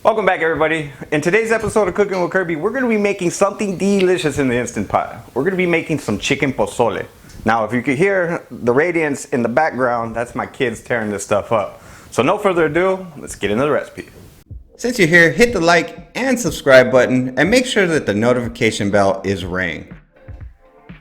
Welcome back, everybody. In today's episode of Cooking with Kirby, we're going to be making something delicious in the Instant Pot. We're going to be making some chicken pozole. Now, if you could hear the radiance in the background, that's my kids tearing this stuff up. So no further ado, let's get into the recipe. Since you're here, hit the like and subscribe button and make sure that the notification bell is rang.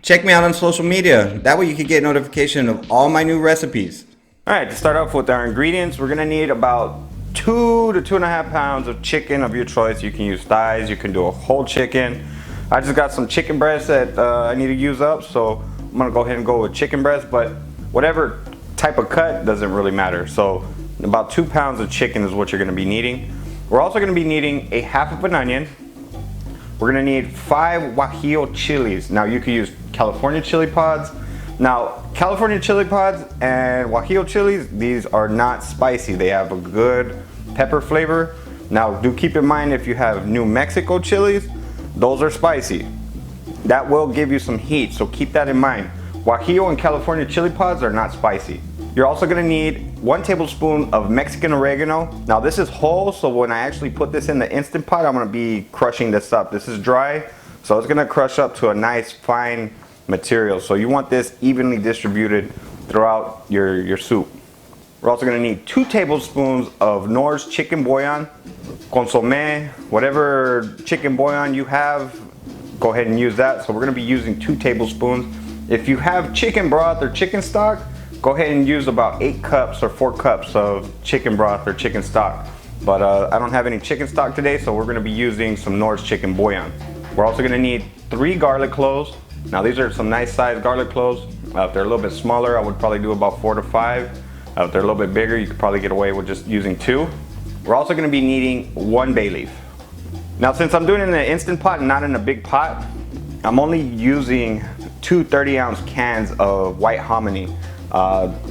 Check me out on social media. That way you can get notification of all my new recipes. All right, to start off with our ingredients, we're going to need about 2 to 2.5 pounds of chicken of your choice. You can use thighs, you can do a whole chicken. I just got some chicken breasts that I need to use up, so I'm gonna go ahead and go with chicken breast, but whatever type of cut doesn't really matter. So about 2 pounds of chicken is what you're gonna be needing. We're also gonna be needing a half of an onion. We're gonna need 5 guajillo chilies. Now you can use California chili pods. Now, California chili pods and guajillo chilies, these are not spicy. They have a good pepper flavor. Now, do keep in mind if you have New Mexico chilies, those are spicy. That will give you some heat, so keep that in mind. Guajillo and California chili pods are not spicy. You're also gonna need 1 tablespoon of Mexican oregano. Now, this is whole, so when I actually put this in the Instant Pot, I'm gonna be crushing this up. This is dry, so it's gonna crush up to a nice fine material. So you want this evenly distributed throughout your soup. We're also going to need 2 tablespoons of Knorr's chicken bouillon, consommé, whatever chicken bouillon you have, go ahead and use that. So we're going to be using 2 tablespoons. If you have chicken broth or chicken stock, go ahead and use about 8 cups or 4 cups of chicken broth or chicken stock. But I don't have any chicken stock today, so we're going to be using some Knorr's chicken bouillon. We're also going to need 3 garlic cloves. Now these are some nice sized garlic cloves. If they're a little bit smaller, I would probably do about 4 to 5. If they're a little bit bigger, you could probably get away with just using 2. We're also going to be needing 1 bay leaf. Now since I'm doing it in an Instant Pot and not in a big pot, I'm only using 2 30-ounce cans of white hominy.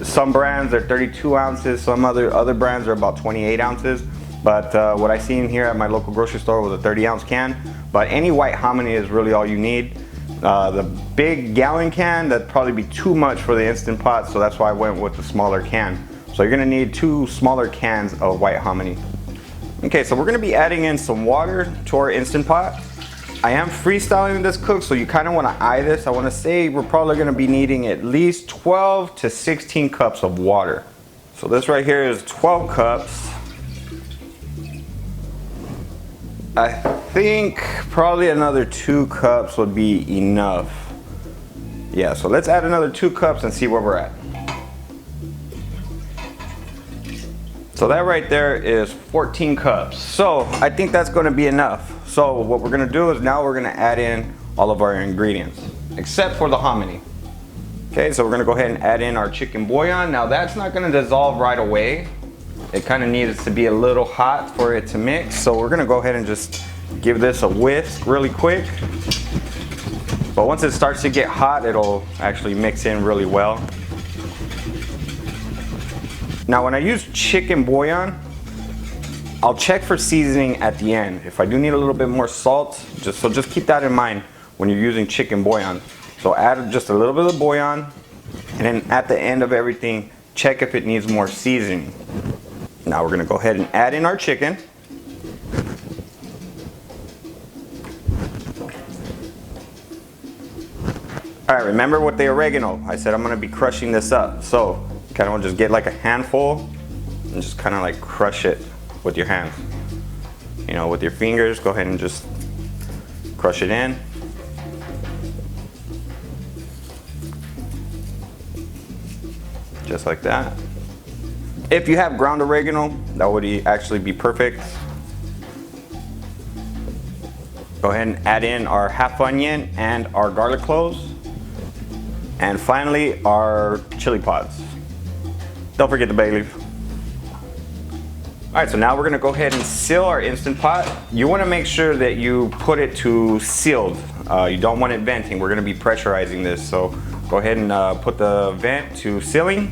Some brands are 32 ounces, some other brands are about 28 ounces. But what I seen here at my local grocery store was a 30-ounce can. But any white hominy is really all you need. The big gallon can, that'd probably be too much for the Instant Pot, so that's why I went with the smaller can. So you're gonna need 2 smaller cans of white hominy. Okay, so we're gonna be adding in some water to our Instant Pot. I am freestyling this cook, so you kind of want to eye this. I want to say we're probably gonna be needing at least 12 to 16 cups of water. So this right here is 12 cups. I think probably another 2 cups would be enough. Yeah, so let's add another 2 cups and see where we're at. So that right there is 14 cups. So I think that's gonna be enough. So what we're gonna do is now we're gonna add in all of our ingredients, except for the hominy. Okay, so we're gonna go ahead and add in our chicken bouillon. Now that's not gonna dissolve right away. It kind of needs to be a little hot for it to mix. So we're gonna go ahead and just give this a whisk really quick. But once it starts to get hot, it'll actually mix in really well. Now when I use chicken bouillon, I'll check for seasoning at the end. If I do need a little bit more salt, just keep that in mind when you're using chicken bouillon. So add just a little bit of bouillon, and then at the end of everything, check if it needs more seasoning. Now we're gonna go ahead and add in our chicken. All right, remember with the oregano, I said I'm gonna be crushing this up. So kind of want to just get like a handful and just kind of like crush it with your hands. You know, with your fingers, go ahead and just crush it in. Just like that. If you have ground oregano, that would actually be perfect. Go ahead and add in our half onion and our garlic cloves. And finally, our chili pods. Don't forget the bay leaf. All right, so now we're gonna go ahead and seal our Instant Pot. You wanna make sure that you put it to sealed. You don't want it venting. We're gonna be pressurizing this. So go ahead and put the vent to sealing.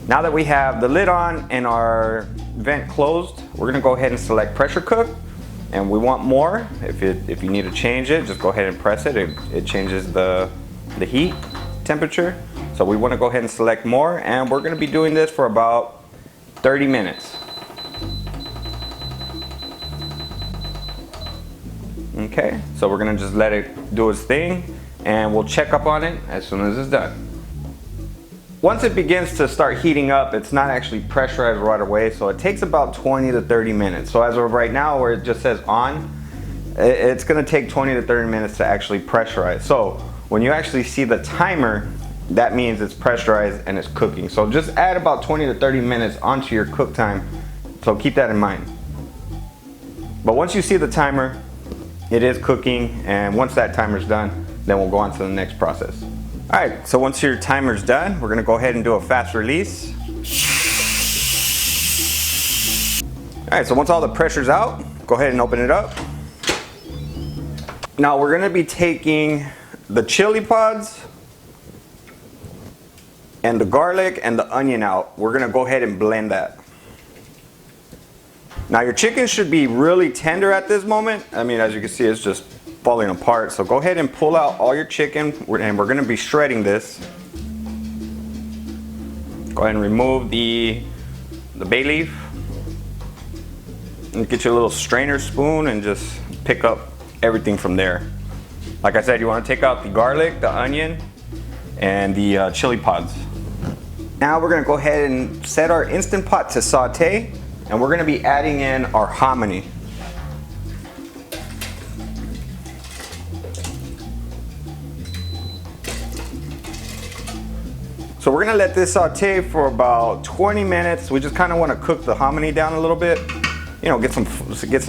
Now that we have the lid on and our vent closed, we're gonna go ahead and select pressure cook. And we want more. If you need to change it, just go ahead and press it. It changes the heat temperature. So we want to go ahead and select more, and we're going to be doing this for about 30 minutes. Okay, so we're gonna just let it do its thing and we'll check up on it as soon as it's done. Once it begins to start heating up, it's not actually pressurized right away, so it takes about 20 to 30 minutes. So as of right now, where it just says on, it's gonna take 20 to 30 minutes to actually pressurize. So when you actually see the timer, that means it's pressurized and it's cooking. So just add about 20 to 30 minutes onto your cook time, so keep that in mind. But once you see the timer, it is cooking, and once that timer's done, then we'll go on to the next process. All right, so once your timer's done, we're gonna go ahead and do a fast release. All right, so once all the pressure's out, go ahead and open it up. Now we're gonna be taking the chili pods and the garlic and the onion out. We're gonna go ahead and blend that. Now your chicken should be really tender at this moment. I mean, as you can see, it's just falling apart. So go ahead and pull out all your chicken, and we're gonna be shredding this. Go ahead and remove the bay leaf. And get your little strainer spoon and just pick up everything from there. Like I said, you wanna take out the garlic, the onion, and the chili pods. Now we're gonna go ahead and set our Instant Pot to saute, and we're gonna be adding in our hominy. So we're gonna let this saute for about 20 minutes. We just kind of want to cook the hominy down a little bit. You know, get some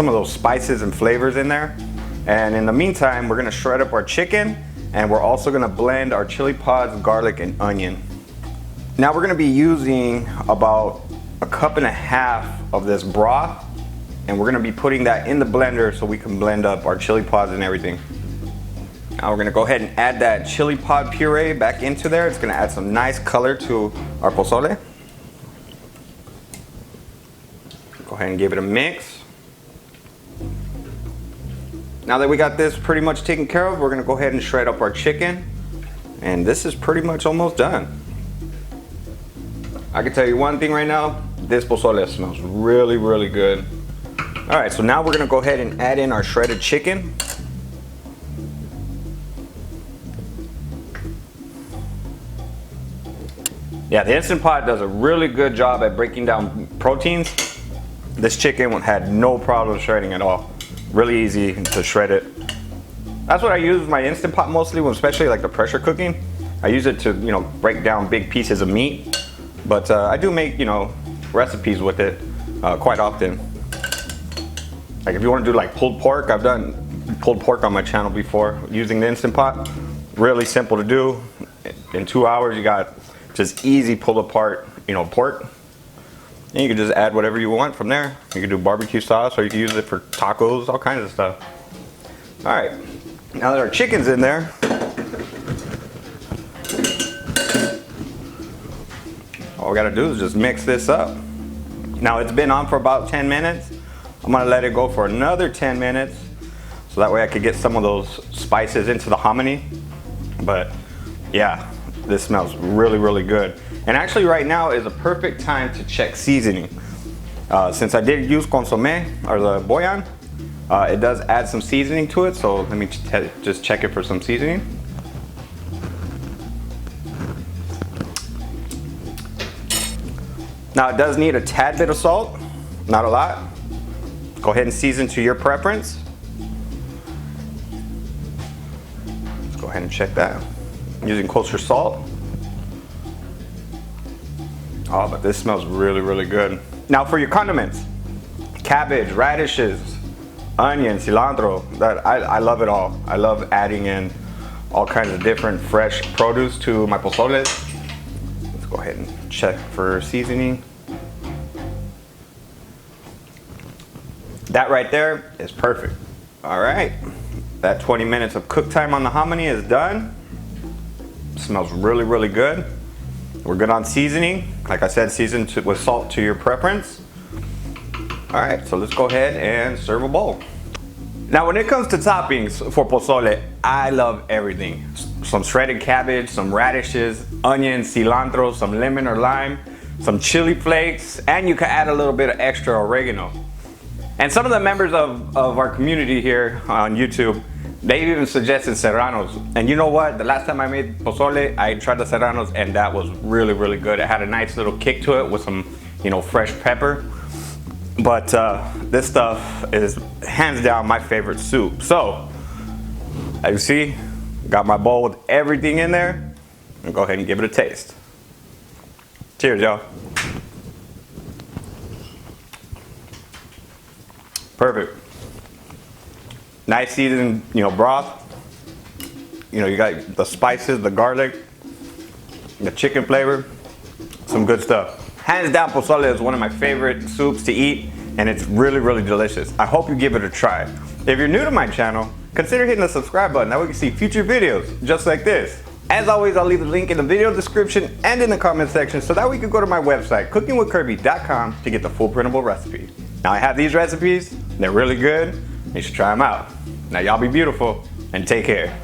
of those spices and flavors in there. And in the meantime, we're gonna shred up our chicken, and we're also gonna blend our chili pods, garlic, and onion. Now we're gonna be using about 1.5 cups of this broth, and we're gonna be putting that in the blender so we can blend up our chili pods and everything. Now we're gonna go ahead and add that chili pod puree back into there. It's gonna add some nice color to our pozole. Go ahead and give it a mix. Now that we got this pretty much taken care of, we're gonna go ahead and shred up our chicken. And this is pretty much almost done. I can tell you one thing right now, this pozole smells really, really good. All right, so now we're gonna go ahead and add in our shredded chicken. Yeah, the Instant Pot does a really good job at breaking down proteins. This chicken had no problem shredding at all. Really easy to shred it. That's what I use my Instant Pot mostly, especially like the pressure cooking. I use it to, you know, break down big pieces of meat. But I do make, you know, recipes with it quite often. Like if you want to do like pulled pork, I've done pulled pork on my channel before using the Instant Pot. Really simple to do. In 2 hours, you got just easy pulled apart, you know, pork. And you can just add whatever you want from there. You can do barbecue sauce, or you can use it for tacos, all kinds of stuff. All right, now that our chicken's in there, all we gotta do is just mix this up. Now it's been on for about 10 minutes. I'm gonna let it go for another 10 minutes, so that way I could get some of those spices into the hominy. But yeah, this smells really, really good. And actually right now is a perfect time to check seasoning. Since I did use consommé, or the bouillon, it does add some seasoning to it, so let me just check it for some seasoning. Now it does need a tad bit of salt, not a lot. Go ahead and season to your preference. Let's go ahead and check that. I'm using kosher salt. Oh, but this smells really, really good. Now for your condiments, cabbage, radishes, onion, cilantro, I love it all. I love adding in all kinds of different fresh produce to my pozoles. Let's go ahead and check for seasoning. That right there is perfect. All right, that 20 minutes of cook time on the hominy is done. Smells really, really good. We're good on seasoning. Like I said, season with salt to your preference. All right, so let's go ahead and serve a bowl. Now, when it comes to toppings for pozole, I love everything. Some shredded cabbage, some radishes, onion, cilantro, some lemon or lime, some chili flakes, and you can add a little bit of extra oregano. And some of the members of our community here on YouTube, they even suggested serranos. And you know what? The last time I made pozole, I tried the serranos and that was really, really good. It had a nice little kick to it with some, you know, fresh pepper. But this stuff is hands down my favorite soup. So, as you see, got my bowl with everything in there. And go ahead and give it a taste. Cheers, y'all. Perfect. Nice seasoned, you know, broth. You know, you got the spices, the garlic, the chicken flavor, some good stuff. Hands down, pozole is one of my favorite soups to eat, and it's really, really delicious. I hope you give it a try. If you're new to my channel, consider hitting the subscribe button. That way you can see future videos just like this. As always, I'll leave the link in the video description and in the comment section so that way you can go to my website, cookingwithkirby.com, to get the full printable recipe. Now I have these recipes, they're really good, you should try them out. Now y'all be beautiful and take care.